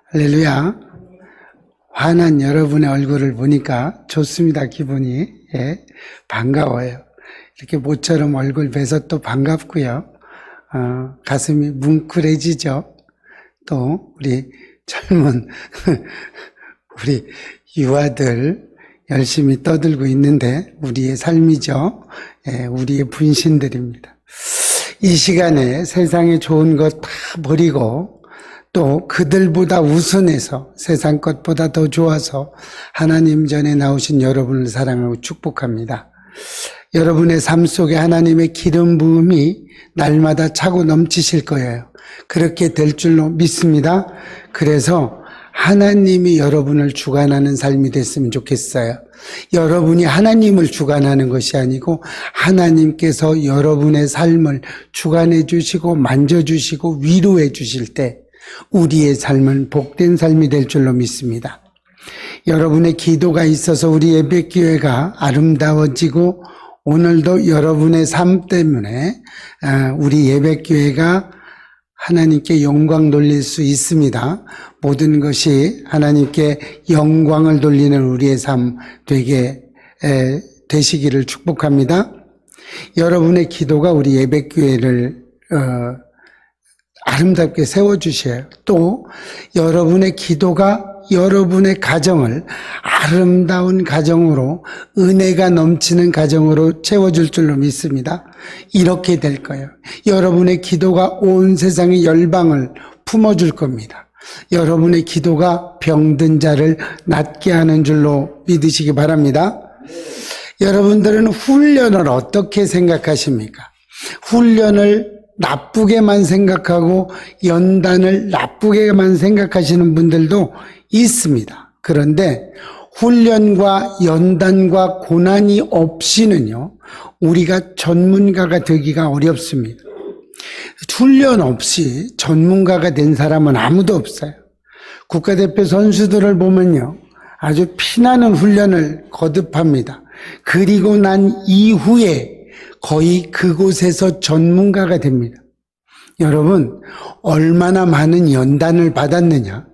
할렐루야. 환한 여러분의 얼굴을 보니까 좋습니다. 기분이. 예, 반가워요. 이렇게 모처럼 얼굴 뵈서 또 반갑고요. 가슴이 뭉클해지죠. 또 우리 젊은 우리 유아들 열심히 떠들고 있는데 우리의 삶이죠. 예, 우리의 분신들입니다. 이 시간에 세상에 좋은 것 다 버리고 또 그들보다 우선해서 세상 것보다 더 좋아서 하나님 전에 나오신 여러분을 사랑하고 축복합니다. 여러분의 삶 속에 하나님의 기름 부음이 날마다 차고 넘치실 거예요. 그렇게 될 줄로 믿습니다. 그래서 하나님이 여러분을 주관하는 삶이 됐으면 좋겠어요. 여러분이 하나님을 주관하는 것이 아니고 하나님께서 여러분의 삶을 주관해 주시고 만져주시고 위로해 주실 때 우리의 삶은 복된 삶이 될 줄로 믿습니다. 여러분의 기도가 있어서 우리 예배교회가 아름다워지고 오늘도 여러분의 삶 때문에 우리 예배교회가 하나님께 영광 돌릴 수 있습니다. 모든 것이 하나님께 영광을 돌리는 우리의 삶 되게 되시기를 축복합니다. 여러분의 기도가 우리 예배교회를 아름답게 세워주셔요. 또 여러분의 기도가 여러분의 가정을 아름다운 가정으로 은혜가 넘치는 가정으로 채워줄 줄로 믿습니다. 이렇게 될 거예요. 여러분의 기도가 온 세상의 열방을 품어줄 겁니다. 여러분의 기도가 병든 자를 낫게 하는 줄로 믿으시기 바랍니다. 여러분들은 훈련을 어떻게 생각하십니까? 훈련을 나쁘게만 생각하고 연단을 나쁘게만 생각하시는 분들도 있습니다. 그런데 훈련과 연단과 고난이 없이는요, 우리가 전문가가 되기가 어렵습니다. 훈련 없이 전문가가 된 사람은 아무도 없어요. 국가대표 선수들을 보면요, 아주 피나는 훈련을 거듭합니다. 그리고 난 이후에 거의 그곳에서 전문가가 됩니다. 여러분, 얼마나 많은 연단을 받았느냐,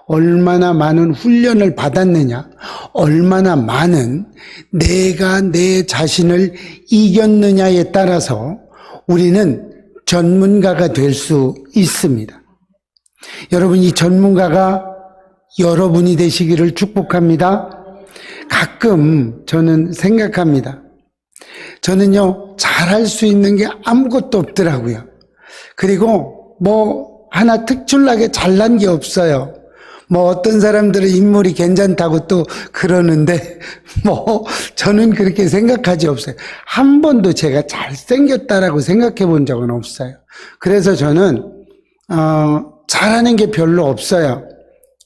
얼마나 많은 훈련을 받았느냐, 얼마나 많은 내가 내 자신을 이겼느냐에 따라서 우리는 전문가가 될 수 있습니다. 여러분, 이 전문가가 여러분이 되시기를 축복합니다. 가끔 저는 생각합니다. 저는요, 잘할 수 있는 게 아무것도 없더라고요. 그리고 하나 특출나게 잘난 게 없어요. 어떤 사람들은 인물이 괜찮다고 또 그러는데, 저는 그렇게 생각하지 없어요. 한 번도 제가 잘생겼다라고 생각해 본 적은 없어요. 그래서 저는, 잘하는 게 별로 없어요.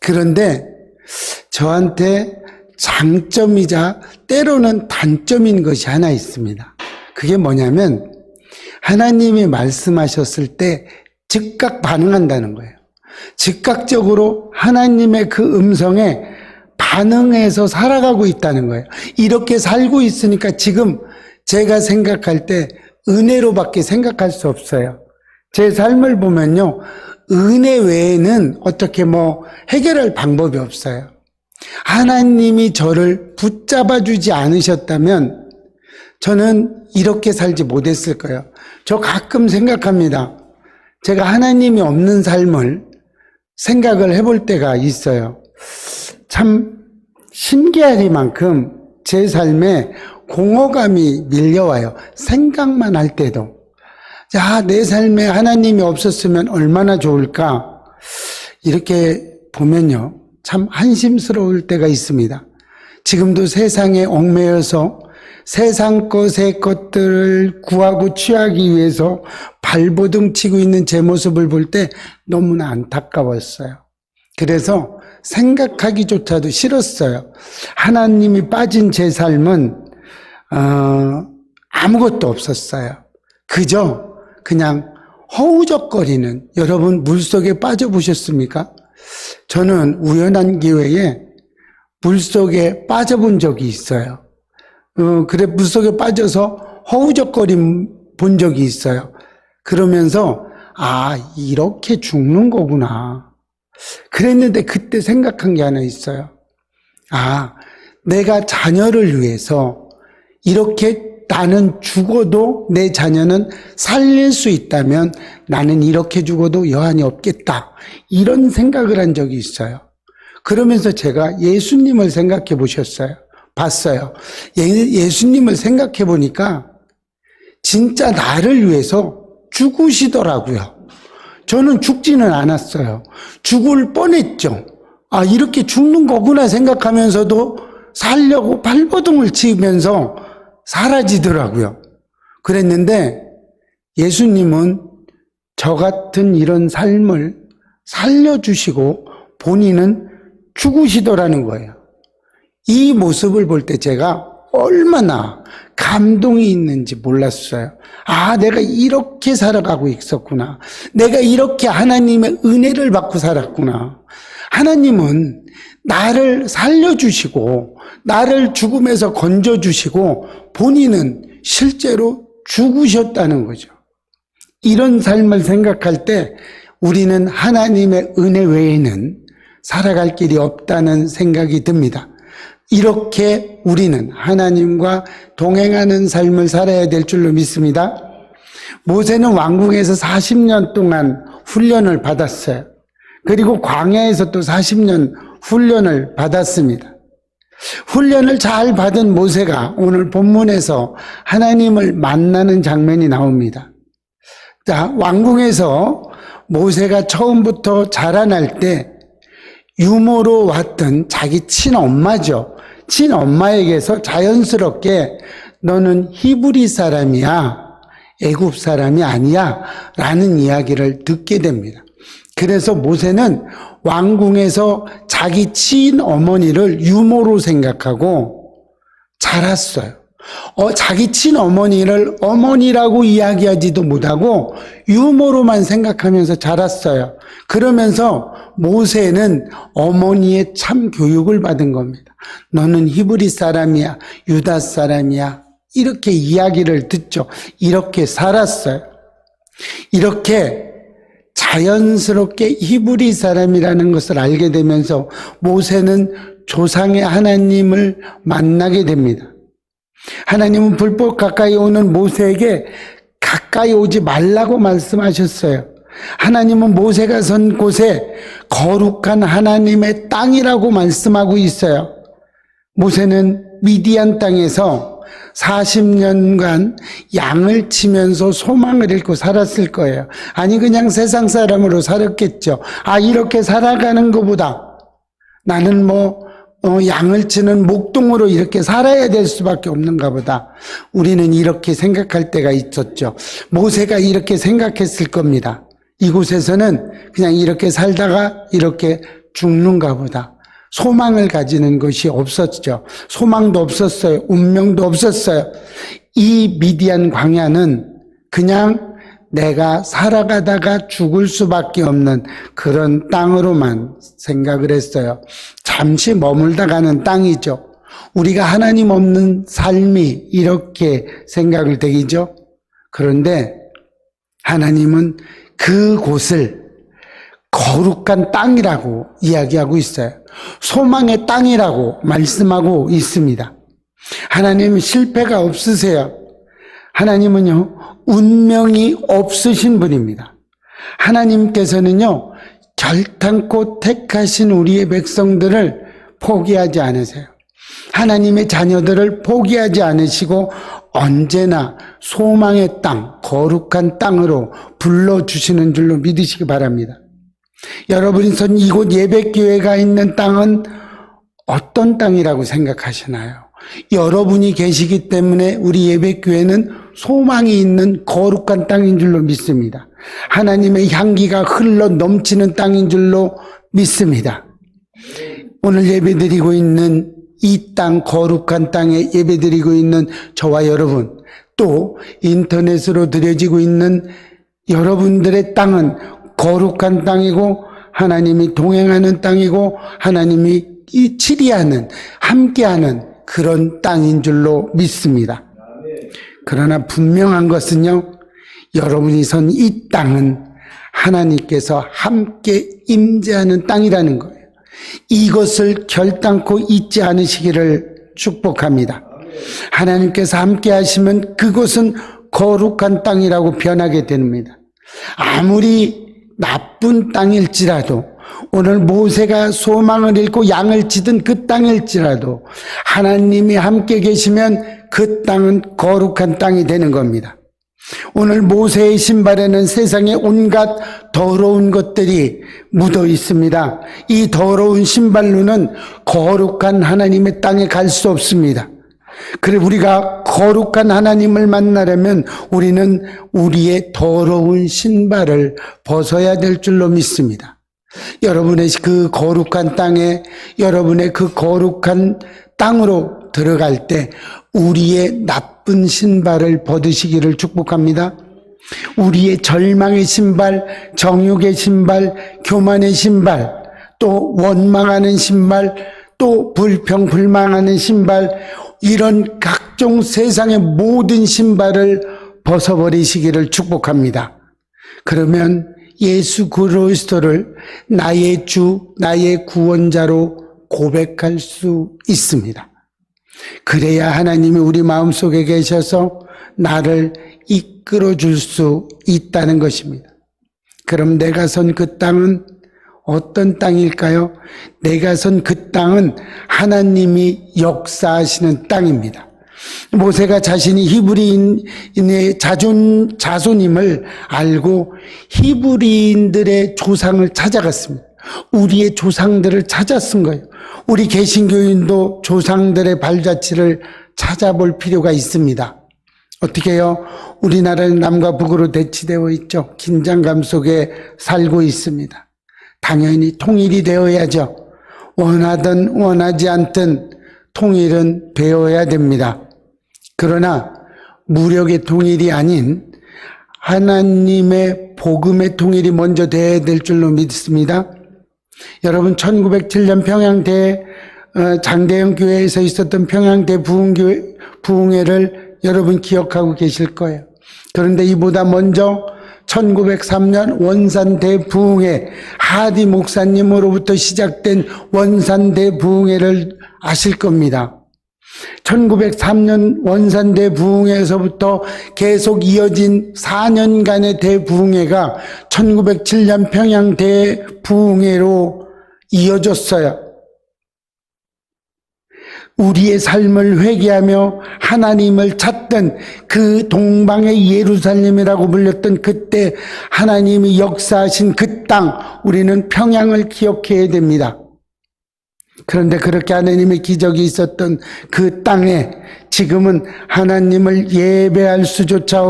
그런데 저한테 장점이자 때로는 단점인 것이 하나 있습니다. 그게 뭐냐면 하나님이 말씀하셨을 때 즉각 반응한다는 거예요. 즉각적으로 하나님의 그 음성에 반응해서 살아가고 있다는 거예요. 이렇게 살고 있으니까 지금 제가 생각할 때 은혜로밖에 생각할 수 없어요. 제 삶을 보면요, 은혜 외에는 어떻게 해결할 방법이 없어요. 하나님이 저를 붙잡아 주지 않으셨다면 저는 이렇게 살지 못했을 거예요. 저 가끔 생각합니다. 제가 하나님이 없는 삶을 생각을 해볼 때가 있어요. 참 신기하리만큼 제 삶에 공허감이 밀려와요. 생각만 할 때도. 내 삶에 하나님이 없었으면 얼마나 좋을까? 이렇게 보면요, 참 한심스러울 때가 있습니다. 지금도 세상에 얽매여서 세상 것의 것들을 구하고 취하기 위해서 발버둥 치고 있는 제 모습을 볼 때 너무나 안타까웠어요. 그래서 생각하기조차도 싫었어요. 하나님이 빠진 제 삶은 아무것도 없었어요. 그냥 허우적거리는, 여러분 물속에 빠져보셨습니까? 저는 우연한 기회에 물속에 빠져본 적이 있어요. 물속에 빠져서 허우적거림 본 적이 있어요. 그러면서 이렇게 죽는 거구나. 그랬는데 그때 생각한 게 하나 있어요. 아, 내가 자녀를 위해서 이렇게 나는 죽어도 내 자녀는 살릴 수 있다면 나는 이렇게 죽어도 여한이 없겠다. 이런 생각을 한 적이 있어요. 그러면서 제가 예수님을 생각해 봤어요. 예수님을 생각해 보니까 진짜 나를 위해서 죽으시더라고요. 저는 죽지는 않았어요. 죽을 뻔했죠. 아, 이렇게 죽는 거구나 생각하면서도 살려고 발버둥을 치면서 사라지더라고요. 그랬는데 예수님은 저 같은 이런 삶을 살려주시고 본인은 죽으시더라는 거예요. 이 모습을 볼 때 제가 얼마나 감동이 있는지 몰랐어요. 아, 내가 이렇게 살아가고 있었구나. 내가 이렇게 하나님의 은혜를 받고 살았구나. 하나님은 나를 살려주시고 나를 죽음에서 건져주시고 본인은 실제로 죽으셨다는 거죠. 이런 삶을 생각할 때 우리는 하나님의 은혜 외에는 살아갈 길이 없다는 생각이 듭니다. 이렇게 우리는 하나님과 동행하는 삶을 살아야 될 줄로 믿습니다. 모세는 왕궁에서 40년 동안 훈련을 받았어요. 그리고 광야에서 또 40년 훈련을 받았습니다. 훈련을 잘 받은 모세가 오늘 본문에서 하나님을 만나는 장면이 나옵니다. 자, 왕궁에서 모세가 처음부터 자라날 때 유모로 왔던 자기 친엄마죠. 친엄마에게서 자연스럽게 너는 히브리 사람이야, 애굽 사람이 아니야 라는 이야기를 듣게 됩니다. 그래서 모세는 왕궁에서 자기 친어머니를 유모로 생각하고 자랐어요. 자기 친어머니를 어머니라고 이야기하지도 못하고 유모로만 생각하면서 자랐어요. 그러면서 모세는 어머니의 참 교육을 받은 겁니다. 너는 히브리 사람이야, 유다 사람이야. 이렇게 이야기를 듣죠. 이렇게 살았어요. 이렇게 자연스럽게 히브리 사람이라는 것을 알게 되면서 모세는 조상의 하나님을 만나게 됩니다. 하나님은 불법 가까이 오는 모세에게 가까이 오지 말라고 말씀하셨어요. 하나님은 모세가 선 곳에 거룩한 하나님의 땅이라고 말씀하고 있어요. 모세는 미디안 땅에서 40년간 양을 치면서 소망을 잃고 살았을 거예요. 아니 그냥 세상 사람으로 살았겠죠. 아, 이렇게 살아가는 것보다 나는 양을 치는 목동으로 이렇게 살아야 될 수밖에 없는가 보다. 우리는 이렇게 생각할 때가 있었죠. 모세가 이렇게 생각했을 겁니다. 이곳에서는 그냥 이렇게 살다가 이렇게 죽는가 보다. 소망을 가지는 것이 없었죠. 소망도 없었어요. 운명도 없었어요. 이 미디안 광야는 그냥 내가 살아가다가 죽을 수밖에 없는 그런 땅으로만 생각을 했어요. 잠시 머물다 가는 땅이죠. 우리가 하나님 없는 삶이 이렇게 생각을 되기죠. 그런데 하나님은 그곳을 거룩한 땅이라고 이야기하고 있어요. 소망의 땅이라고 말씀하고 있습니다. 하나님은 실패가 없으세요. 하나님은요, 운명이 없으신 분입니다. 하나님께서는요, 결단코 택하신 우리의 백성들을 포기하지 않으세요. 하나님의 자녀들을 포기하지 않으시고 언제나 소망의 땅, 거룩한 땅으로 불러주시는 줄로 믿으시기 바랍니다. 여러분이 선 이곳 예배교회가 있는 땅은 어떤 땅이라고 생각하시나요? 여러분이 계시기 때문에 우리 예배교회는 소망이 있는 거룩한 땅인 줄로 믿습니다. 하나님의 향기가 흘러 넘치는 땅인 줄로 믿습니다. 오늘 예배드리고 있는 이 땅, 거룩한 땅에 예배드리고 있는 저와 여러분, 또 인터넷으로 드려지고 있는 여러분들의 땅은 거룩한 땅이고 하나님이 동행하는 땅이고 하나님이 치리하는, 함께하는 그런 땅인 줄로 믿습니다. 그러나 분명한 것은요, 여러분이 선 이 땅은 하나님께서 함께 임재하는 땅이라는 거예요. 이것을 결단코 잊지 않으시기를 축복합니다. 하나님께서 함께 하시면 그곳은 거룩한 땅이라고 변하게 됩니다. 아무리 나쁜 땅일지라도, 오늘 모세가 소망을 잃고 양을 치던 그 땅일지라도 하나님이 함께 계시면 그 땅은 거룩한 땅이 되는 겁니다. 오늘 모세의 신발에는 세상의 온갖 더러운 것들이 묻어 있습니다. 이 더러운 신발로는 거룩한 하나님의 땅에 갈 수 없습니다. 그래, 우리가 거룩한 하나님을 만나려면 우리는 우리의 더러운 신발을 벗어야 될 줄로 믿습니다. 여러분의 그 거룩한 땅에, 여러분의 그 거룩한 땅으로 들어갈 때 우리의 나쁜 신발을 벗으시기를 축복합니다. 우리의 절망의 신발, 정욕의 신발, 교만의 신발, 또 원망하는 신발, 또 불평불만하는 신발, 이런 각종 세상의 모든 신발을 벗어버리시기를 축복합니다. 그러면 예수 그리스도를 나의 주, 나의 구원자로 고백할 수 있습니다. 그래야 하나님이 우리 마음속에 계셔서 나를 이끌어 줄 수 있다는 것입니다. 그럼 내가 선 그 땅은 어떤 땅일까요? 내가 선 그 땅은 하나님이 역사하시는 땅입니다. 모세가 자신이 히브리인의 자손임을 알고 히브리인들의 조상을 찾아갔습니다. 우리의 조상들을 찾아쓴 거예요. 우리 개신교인도 조상들의 발자취를 찾아볼 필요가 있습니다. 어떻게 해요? 우리나라는 남과 북으로 대치되어 있죠. 긴장감 속에 살고 있습니다. 당연히 통일이 되어야죠. 원하든 원하지 않든 통일은 되어야 됩니다. 그러나 무력의 통일이 아닌 하나님의 복음의 통일이 먼저 되어야 될 줄로 믿습니다. 여러분, 1907년 평양대 장대영 교회에서 있었던 평양대 부흥회를 여러분 기억하고 계실 거예요. 그런데 이보다 먼저 1903년 원산대 부흥회, 하디 목사님으로부터 시작된 원산대 부흥회를 아실 겁니다. 1903년 원산대 부흥회에서부터 계속 이어진 4년간의 대부흥회가 1907년 평양 대부흥회로 이어졌어요. 우리의 삶을 회개하며 하나님을 찾던 그 동방의 예루살렘이라고 불렸던 그때 하나님이 역사하신 그 땅, 우리는 평양을 기억해야 됩니다. 그런데 그렇게 하나님의 기적이 있었던 그 땅에 지금은 하나님을 예배할 수조차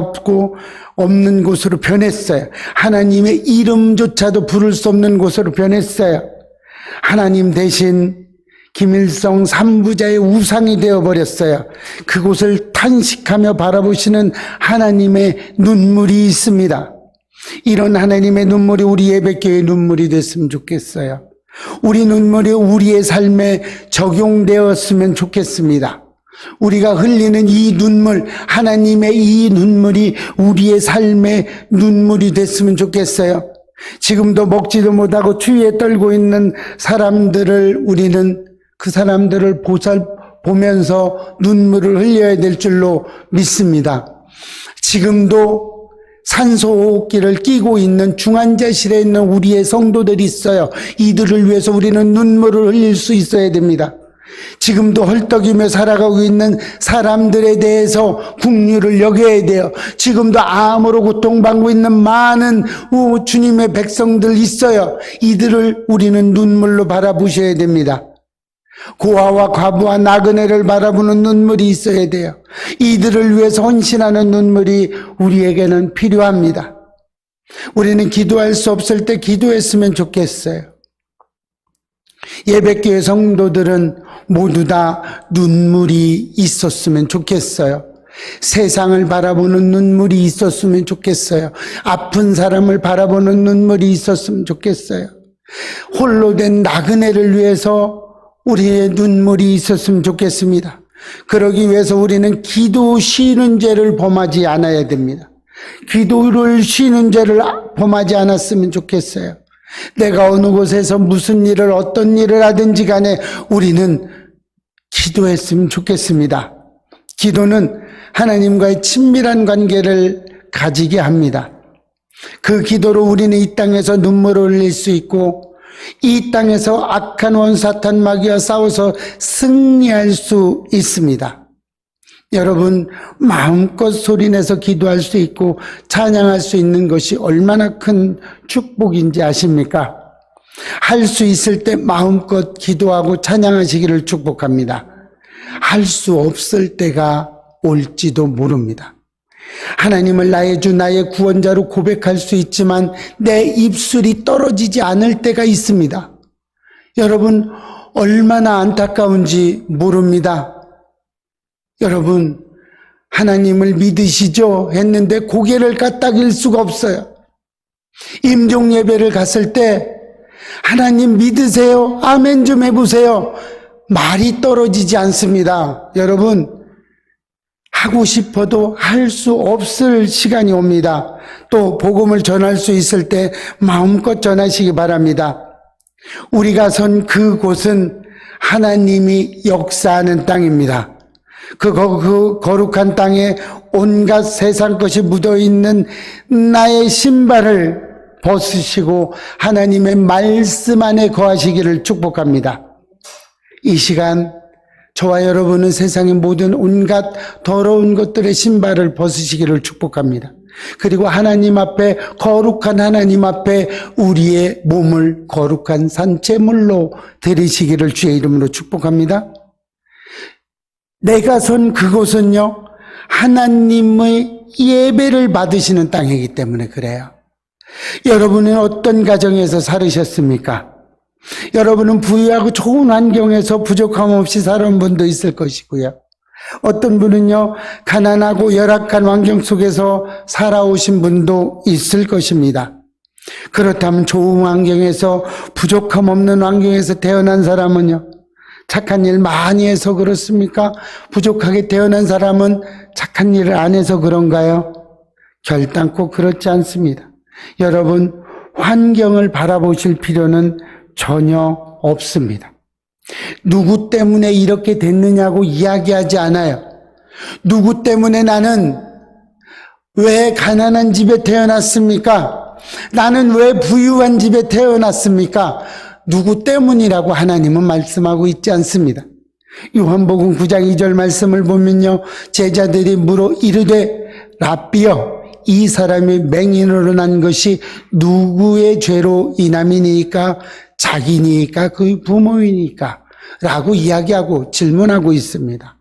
없는 곳으로 변했어요. 하나님의 이름조차도 부를 수 없는 곳으로 변했어요. 하나님 대신 김일성 삼부자의 우상이 되어버렸어요. 그곳을 탄식하며 바라보시는 하나님의 눈물이 있습니다. 이런 하나님의 눈물이 우리 예배교회의 눈물이 됐으면 좋겠어요. 우리 눈물이 우리의 삶에 적용되었으면 좋겠습니다. 우리가 흘리는 이 눈물, 하나님의 이 눈물이 우리의 삶의 눈물이 됐으면 좋겠어요. 지금도 먹지도 못하고 추위에 떨고 있는 사람들을 우리는 그 사람들을 보면서 눈물을 흘려야 될 줄로 믿습니다. 지금도 산소호흡기를 끼고 있는 중환자실에 있는 우리의 성도들이 있어요. 이들을 위해서 우리는 눈물을 흘릴 수 있어야 됩니다. 지금도 헐떡이며 살아가고 있는 사람들에 대해서 긍휼을 여겨야 돼요. 지금도 암으로 고통받고 있는 많은 주님의 백성들 있어요. 이들을 우리는 눈물로 바라보셔야 됩니다. 고아와 과부와 나그네를 바라보는 눈물이 있어야 돼요. 이들을 위해서 헌신하는 눈물이 우리에게는 필요합니다. 우리는 기도할 수 없을 때 기도했으면 좋겠어요. 예배교회 성도들은 모두 다 눈물이 있었으면 좋겠어요. 세상을 바라보는 눈물이 있었으면 좋겠어요. 아픈 사람을 바라보는 눈물이 있었으면 좋겠어요. 홀로 된 나그네를 위해서 우리의 눈물이 있었으면 좋겠습니다. 그러기 위해서 우리는 기도 쉬는 죄를 범하지 않아야 됩니다. 기도를 쉬는 죄를 범하지 않았으면 좋겠어요. 내가 어느 곳에서 무슨 일을 어떤 일을 하든지 간에 우리는 기도했으면 좋겠습니다. 기도는 하나님과의 친밀한 관계를 가지게 합니다. 그 기도로 우리는 이 땅에서 눈물을 흘릴 수 있고 이 땅에서 악한 원사탄 마귀와 싸워서 승리할 수 있습니다. 여러분, 마음껏 소리내서 기도할 수 있고 찬양할 수 있는 것이 얼마나 큰 축복인지 아십니까? 할 수 있을 때 마음껏 기도하고 찬양하시기를 축복합니다. 할 수 없을 때가 올지도 모릅니다. 하나님을 나의 주, 나의 구원자로 고백할 수 있지만 내 입술이 떨어지지 않을 때가 있습니다. 여러분, 얼마나 안타까운지 모릅니다. 여러분, 하나님을 믿으시죠? 했는데 고개를 까딱일 수가 없어요. 임종 예배를 갔을 때 하나님 믿으세요? 아멘 좀 해보세요. 말이 떨어지지 않습니다. 여러분, 하고 싶어도 할 수 없을 시간이 옵니다. 또 복음을 전할 수 있을 때 마음껏 전하시기 바랍니다. 우리가 선 그곳은 하나님이 역사하는 땅입니다. 그 거룩한 땅에 온갖 세상 것이 묻어있는 나의 신발을 벗으시고 하나님의 말씀 안에 거하시기를 축복합니다. 이 시간 저와 여러분은 세상의 모든 온갖 더러운 것들의 신발을 벗으시기를 축복합니다. 그리고 하나님 앞에, 거룩한 하나님 앞에 우리의 몸을 거룩한 산채물로 드리시기를 주의 이름으로 축복합니다. 내가 선 그곳은요, 하나님의 예배를 받으시는 땅이기 때문에 그래요. 여러분은 어떤 가정에서 살으셨습니까? 여러분은 부유하고 좋은 환경에서 부족함 없이 살아온 분도 있을 것이고요. 어떤 분은요, 가난하고 열악한 환경 속에서 살아오신 분도 있을 것입니다. 그렇다면 좋은 환경에서, 부족함 없는 환경에서 태어난 사람은요, 착한 일 많이 해서 그렇습니까? 부족하게 태어난 사람은 착한 일을 안 해서 그런가요? 결단코 그렇지 않습니다. 여러분, 환경을 바라보실 필요는 전혀 없습니다. 누구 때문에 이렇게 됐느냐고 이야기하지 않아요. 누구 때문에 나는 왜 가난한 집에 태어났습니까? 나는 왜 부유한 집에 태어났습니까? 누구 때문이라고 하나님은 말씀하고 있지 않습니다. 요한복음 9장 2절 말씀을 보면요, 제자들이 물어 이르되 랍비여, 이 사람이 맹인으로 난 것이 누구의 죄로 인함이니까? 자기니까? 그 부모이니까? 라고 이야기하고 질문하고 있습니다.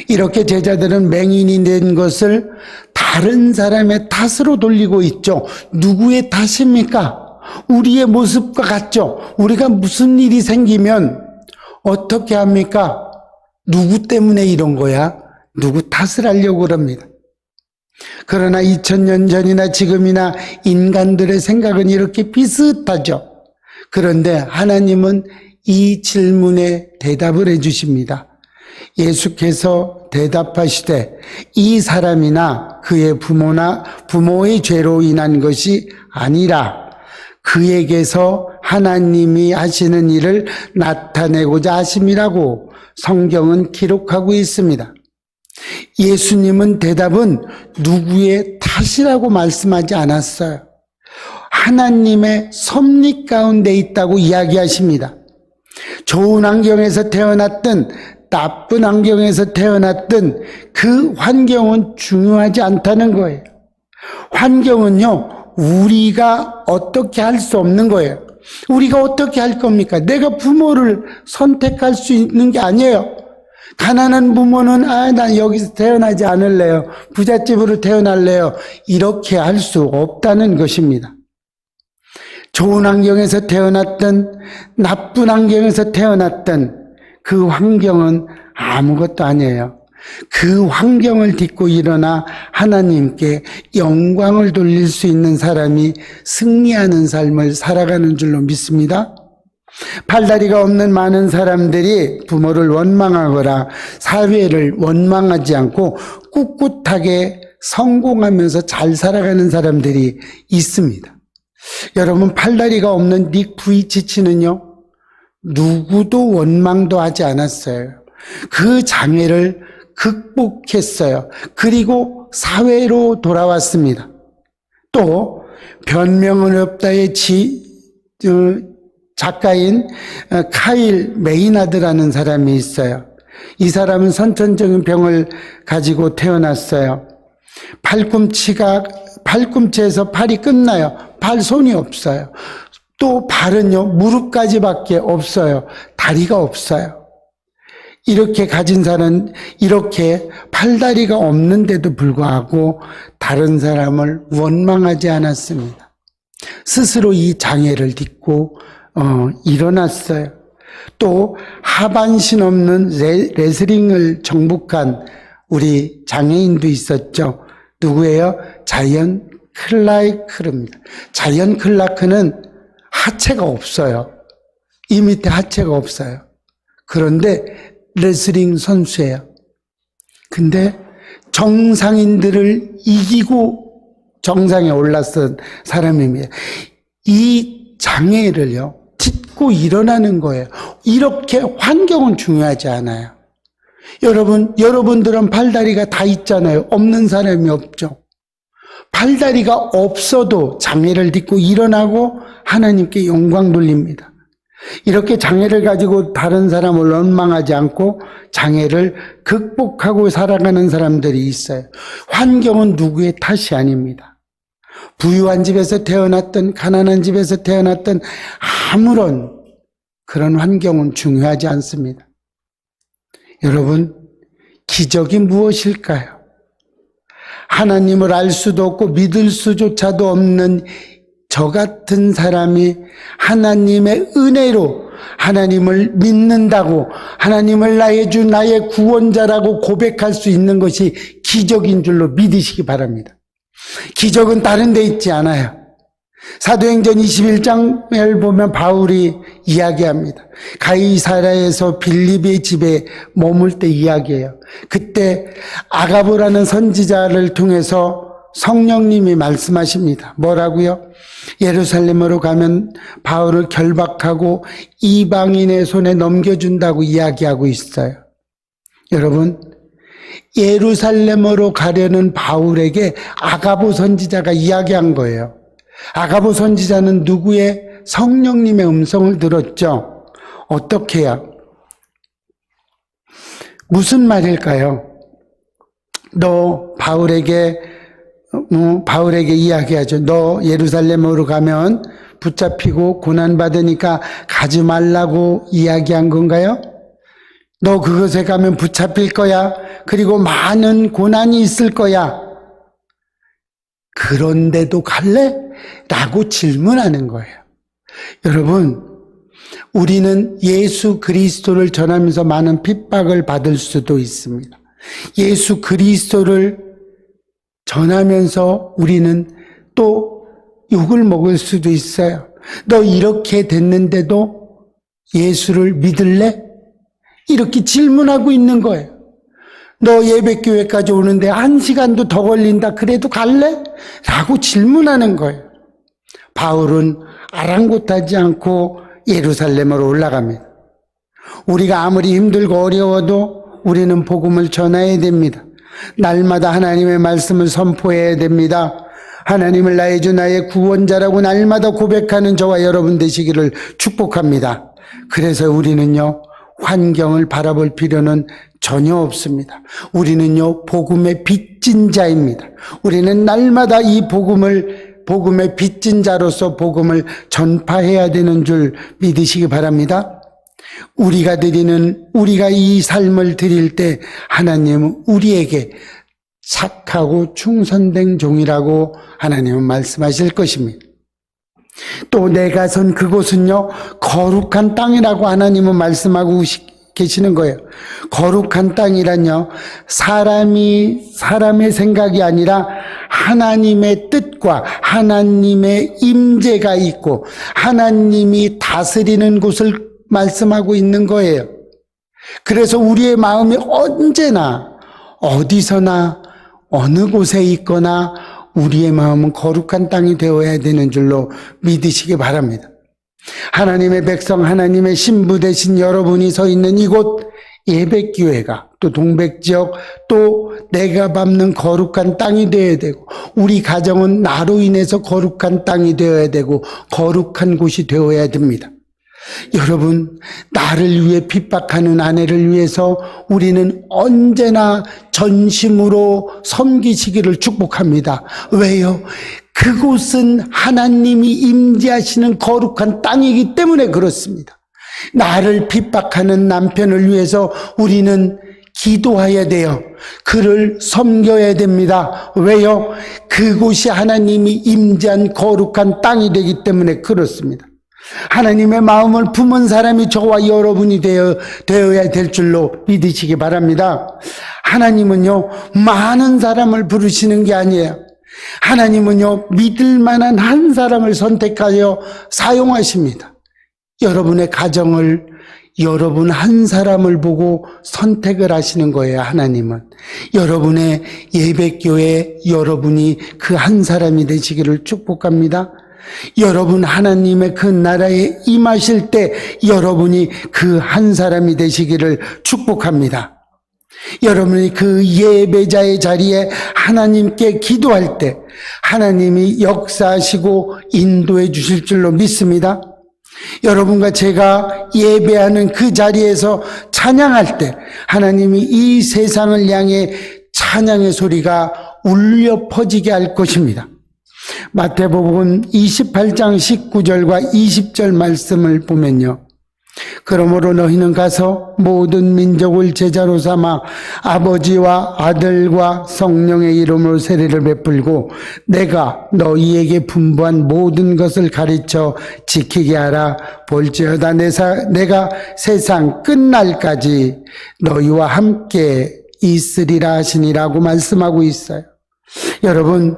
이렇게 제자들은 맹인이 된 것을 다른 사람의 탓으로 돌리고 있죠. 누구의 탓입니까? 우리의 모습과 같죠. 우리가 무슨 일이 생기면 어떻게 합니까? 누구 때문에 이런 거야? 누구 탓을 하려고 그럽니다. 그러나 2000년 전이나 지금이나 인간들의 생각은 이렇게 비슷하죠. 그런데 하나님은 이 질문에 대답을 해주십니다. 예수께서 대답하시되 이 사람이나 그의 부모나 부모의 죄로 인한 것이 아니라 그에게서 하나님이 하시는 일을 나타내고자 하심이라고 성경은 기록하고 있습니다. 예수님은 대답은 누구의 탓이라고 말씀하지 않았어요. 하나님의 섭리 가운데 있다고 이야기하십니다. 좋은 환경에서 태어났든 나쁜 환경에서 태어났든 그 환경은 중요하지 않다는 거예요. 환경은요, 우리가 어떻게 할 수 없는 거예요. 우리가 어떻게 할 겁니까? 내가 부모를 선택할 수 있는 게 아니에요. 가난한 부모는 난 여기서 태어나지 않을래요. 부잣집으로 태어날래요. 이렇게 할 수 없다는 것입니다. 좋은 환경에서 태어났든 나쁜 환경에서 태어났든 그 환경은 아무것도 아니에요. 그 환경을 딛고 일어나 하나님께 영광을 돌릴 수 있는 사람이 승리하는 삶을 살아가는 줄로 믿습니다. 팔다리가 없는 많은 사람들이 부모를 원망하거나 사회를 원망하지 않고 꿋꿋하게 성공하면서 잘 살아가는 사람들이 있습니다. 여러분, 팔다리가 없는 닉 부이치치는요, 누구도 원망도 하지 않았어요. 그 장애를 극복했어요. 그리고 사회로 돌아왔습니다. 또 변명은 없다의 작가인 카일 메이나드라는 사람이 있어요. 이 사람은 선천적인 병을 가지고 태어났어요. 팔꿈치에서 팔이 끝나요. 손이 없어요. 또 발은요, 무릎까지밖에 없어요. 다리가 없어요. 이렇게 가진 사람은 이렇게 팔다리가 없는데도 불구하고 다른 사람을 원망하지 않았습니다. 스스로 이 장애를 딛고 일어났어요. 또 하반신 없는 레슬링을 정복한 우리 장애인도 있었죠. 누구예요? 자이언 클라이크입니다. 자이언 클라크는 하체가 없어요. 이 밑에 하체가 없어요. 그런데 레슬링 선수예요. 근데 정상인들을 이기고 정상에 올랐던 사람입니다. 이 장애를요, 딛고 일어나는 거예요. 이렇게 환경은 중요하지 않아요. 여러분들은 팔다리가 다 있잖아요. 없는 사람이 없죠. 팔다리가 없어도 장애를 딛고 일어나고 하나님께 영광 돌립니다. 이렇게 장애를 가지고 다른 사람을 원망하지 않고 장애를 극복하고 살아가는 사람들이 있어요. 환경은 누구의 탓이 아닙니다. 부유한 집에서 태어났던 가난한 집에서 태어났던 아무런 그런 환경은 중요하지 않습니다. 여러분, 기적이 무엇일까요? 하나님을 알 수도 없고 믿을 수조차도 없는 저 같은 사람이 하나님의 은혜로 하나님을 믿는다고, 하나님을 나의 주 나의 구원자라고 고백할 수 있는 것이 기적인 줄로 믿으시기 바랍니다. 기적은 다른 데 있지 않아요. 사도행전 21장을 보면 바울이 이야기합니다. 가이사랴에서 빌립의 집에 머물 때 이야기해요. 그때 아가보라는 선지자를 통해서 성령님이 말씀하십니다. 뭐라고요? 예루살렘으로 가면 바울을 결박하고 이방인의 손에 넘겨준다고 이야기하고 있어요. 여러분, 예루살렘으로 가려는 바울에게 아가보 선지자가 이야기한 거예요. 아가보 선지자는 누구의? 성령님의 음성을 들었죠. 어떻게 해요? 무슨 말일까요? 너 바울에게 이야기하죠. 너 예루살렘으로 가면 붙잡히고 고난받으니까 가지 말라고 이야기한 건가요? 너 그곳에 가면 붙잡힐 거야. 그리고 많은 고난이 있을 거야. 그런데도 갈래? 라고 질문하는 거예요. 여러분, 우리는 예수 그리스도를 전하면서 많은 핍박을 받을 수도 있습니다. 예수 그리스도를 전하면서 우리는 또 욕을 먹을 수도 있어요. 너 이렇게 됐는데도 예수를 믿을래? 이렇게 질문하고 있는 거예요. 너 예배교회까지 오는데 1시간도 더 걸린다. 그래도 갈래? 라고 질문하는 거예요. 바울은 아랑곳하지 않고 예루살렘으로 올라갑니다. 우리가 아무리 힘들고 어려워도 우리는 복음을 전해야 됩니다. 날마다 하나님의 말씀을 선포해야 됩니다. 하나님을 나의 주 나의 구원자라고 날마다 고백하는 저와 여러분 되시기를 축복합니다. 그래서 우리는요, 환경을 바라볼 필요는 전혀 없습니다. 우리는요, 복음의 빚진 자입니다. 우리는 날마다 이 복음의 빚진 자로서 복음을 전파해야 되는 줄 믿으시기 바랍니다. 우리가 이 삶을 드릴 때 하나님은 우리에게 착하고 충성된 종이라고 하나님은 말씀하실 것입니다. 또 내가 선 그곳은요, 거룩한 땅이라고 하나님은 말씀하고 계시는 거예요. 거룩한 땅이란요, 사람의 생각이 아니라 하나님의 뜻과 하나님의 임재가 있고 하나님이 다스리는 곳을 말씀하고 있는 거예요. 그래서 우리의 마음이 언제나 어디서나 어느 곳에 있거나 우리의 마음은 거룩한 땅이 되어야 되는 줄로 믿으시기 바랍니다. 하나님의 백성, 하나님의 신부 되신 여러분이 서 있는 이곳 예배교회가 또 동백지역 또 내가 밟는 거룩한 땅이 되어야 되고 우리 가정은 나로 인해서 거룩한 땅이 되어야 되고 거룩한 곳이 되어야 됩니다. 여러분, 나를 위해 핍박하는 아내를 위해서 우리는 언제나 전심으로 섬기시기를 축복합니다. 왜요? 그곳은 하나님이 임재하시는 거룩한 땅이기 때문에 그렇습니다. 나를 핍박하는 남편을 위해서 우리는 기도해야 돼요. 그를 섬겨야 됩니다. 왜요? 그곳이 하나님이 임재한 거룩한 땅이 되기 때문에 그렇습니다. 하나님의 마음을 품은 사람이 저와 여러분이 되어야 될 줄로 믿으시기 바랍니다. 하나님은요, 많은 사람을 부르시는 게 아니에요. 하나님은요, 믿을 만한 한 사람을 선택하여 사용하십니다. 여러분의 가정을 여러분 한 사람을 보고 선택을 하시는 거예요. 하나님은 여러분의 예배교회 여러분이 그 한 사람이 되시기를 축복합니다. 여러분 하나님의 그 나라에 임하실 때 여러분이 그 한 사람이 되시기를 축복합니다. 여러분이 그 예배자의 자리에 하나님께 기도할 때 하나님이 역사하시고 인도해 주실 줄로 믿습니다. 여러분과 제가 예배하는 그 자리에서 찬양할 때 하나님이 이 세상을 향해 찬양의 소리가 울려 퍼지게 할 것입니다. 마태복음 28장 19절과 20절 말씀을 보면요. 그러므로 너희는 가서 모든 민족을 제자로 삼아 아버지와 아들과 성령의 이름으로 세례를 베풀고 내가 너희에게 분부한 모든 것을 가르쳐 지키게 하라. 볼지어다 내가 세상 끝날까지 너희와 함께 있으리라 하시니라고 말씀하고 있어요. 여러분,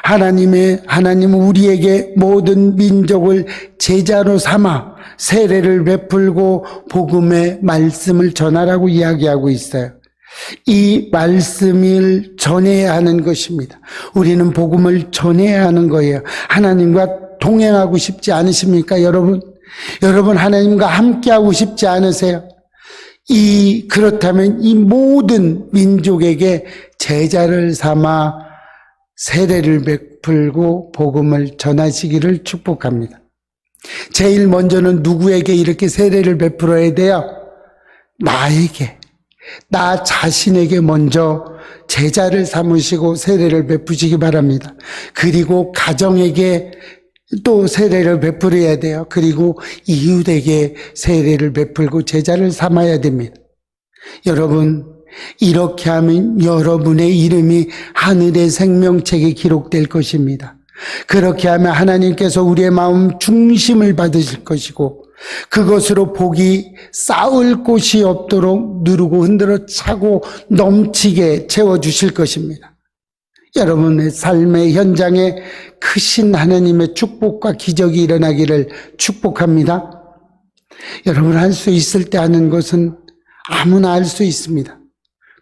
하나님은 우리에게 모든 민족을 제자로 삼아 세례를 베풀고 복음의 말씀을 전하라고 이야기하고 있어요. 이 말씀을 전해야 하는 것입니다. 우리는 복음을 전해야 하는 거예요. 하나님과 동행하고 싶지 않으십니까, 여러분? 여러분 하나님과 함께하고 싶지 않으세요? 그렇다면 이 모든 민족에게 제자를 삼아 세례를 베풀고 복음을 전하시기를 축복합니다. 제일 먼저는 누구에게 이렇게 세례를 베풀어야 돼요? 나에게, 나 자신에게 먼저 제자를 삼으시고 세례를 베푸시기 바랍니다. 그리고 가정에게 또 세례를 베풀어야 돼요. 그리고 이웃에게 세례를 베풀고 제자를 삼아야 됩니다. 여러분, 이렇게 하면 여러분의 이름이 하늘의 생명책에 기록될 것입니다. 그렇게 하면 하나님께서 우리의 마음 중심을 받으실 것이고 그것으로 복이 쌓을 곳이 없도록 누르고 흔들어 차고 넘치게 채워주실 것입니다. 여러분의 삶의 현장에 크신 하나님의 축복과 기적이 일어나기를 축복합니다. 여러분, 할 수 있을 때 하는 것은 아무나 할 수 있습니다.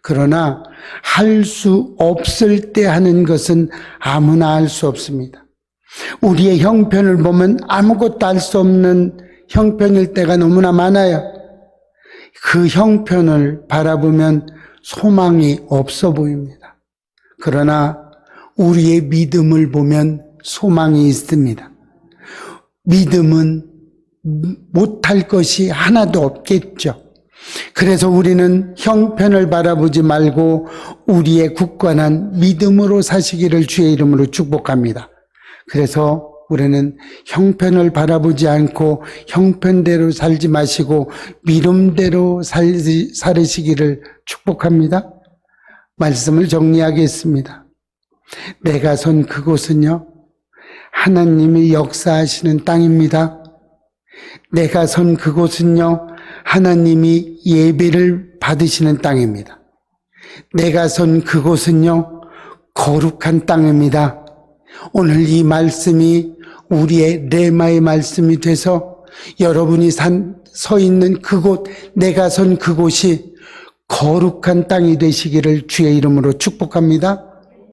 그러나 할 수 없을 때 하는 것은 아무나 할 수 없습니다. 우리의 형편을 보면 아무것도 할 수 없는 형편일 때가 너무나 많아요. 그 형편을 바라보면 소망이 없어 보입니다. 그러나 우리의 믿음을 보면 소망이 있습니다. 믿음은 못할 것이 하나도 없겠죠. 그래서 우리는 형편을 바라보지 말고 우리의 굳건한 믿음으로 사시기를 주의 이름으로 축복합니다. 그래서 우리는 형편을 바라보지 않고 형편대로 살지 마시고 믿음대로 살으시기를 축복합니다. 말씀을 정리하겠습니다. 내가 선 그곳은요, 하나님이 역사하시는 땅입니다. 내가 선 그곳은요, 하나님이 예배를 받으시는 땅입니다. 내가 선 그곳은요, 거룩한 땅입니다. 오늘 이 말씀이 우리의 레마의 말씀이 돼서 여러분이 서 있는 그곳, 내가 선 그곳이 거룩한 땅이 되시기를 주의 이름으로 축복합니다.